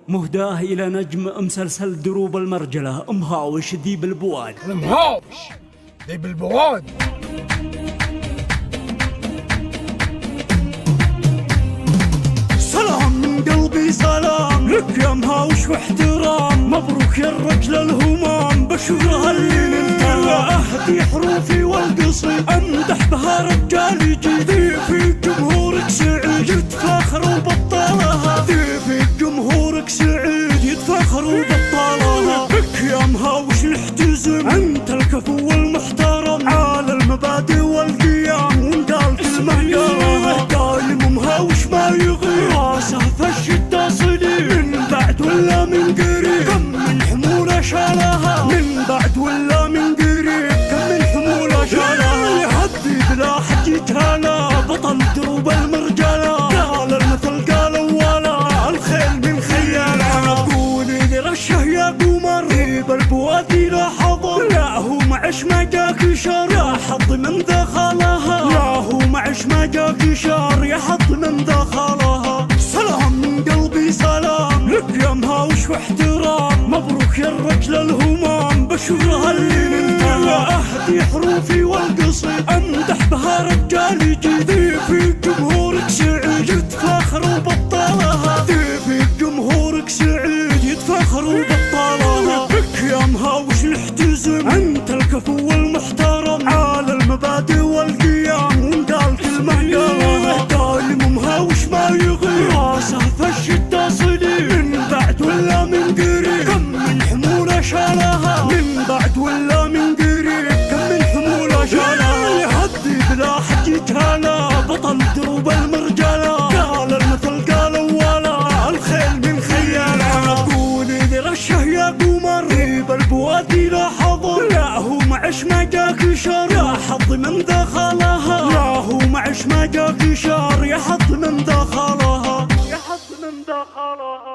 مهداه إلى نجم مسلسل دروب المرجلة مهاوش ذيب البواد. المهاوش ذيب البواد. سلام من قلبي سلام لك يا مهاوش واحترام، مبروك يا الرجل الهمام بشرها اللي ننتهى. أهدي حروفي والقصيد أمدح بها رجال جديد، في جمهورك سعيد يتفاخروا ببطالها، في جمهورك سعيد يتفاخروا ببطالها. بك يا مهاوش نحتزم أنت الكفو والمحترم، على المبادئ والقيام ونقال كلمة قالها. قايم مهاوش ما يغير راسه فالشدة صديق، من بعد ولا من قريب كم من حمولة شالها، من بعد ولا من قريب كم من حمولة شالها. يهدي بلا حد يتهالى بطل دروب المرجلة، قال المثل قال ولا الخيل من خيالها. قولي ذي رشه يا قمر ذيب البوادي لا حضر، لا هو معش ما جاك شر يا حظ من دخلها، لا هو معش ما جاك شر يا حظ من دخلها. سلام من قلبي سلام لك يا مهاوش واحترام، مبروك يا الرجل الهمام بشرها اللي ننتهى. أهدي حروفي والقصيد أمدح بها رجال جديد، في جمهورك سعيد يتفاخروا ببطالها، في جمهورك سعيد يتفاخروا ببطالها. بك يا مهاوش نحتزم أنت الكفو والمحترم، على المبادئ والقيام ونقال كلمة قالها. قايم مهاوش ما يغير راسه فالشدة صديق، من بعد ولا من قريب كم من حمولة شالها، من بعد ولا من قريب كم من حمولة شالها. يهدي بلا حد يتهالى بطل دروب المرجلة، قال المثل قال ولا الخيل من خيالها. قولي ذي رشه يا قمر ذيب البوادي لا حضر، لا هو معش ما جاك شر يا حظ من دخلها، لا هو معش ما جاك شر يا حظ من دخلها، يا حظ من دخلها.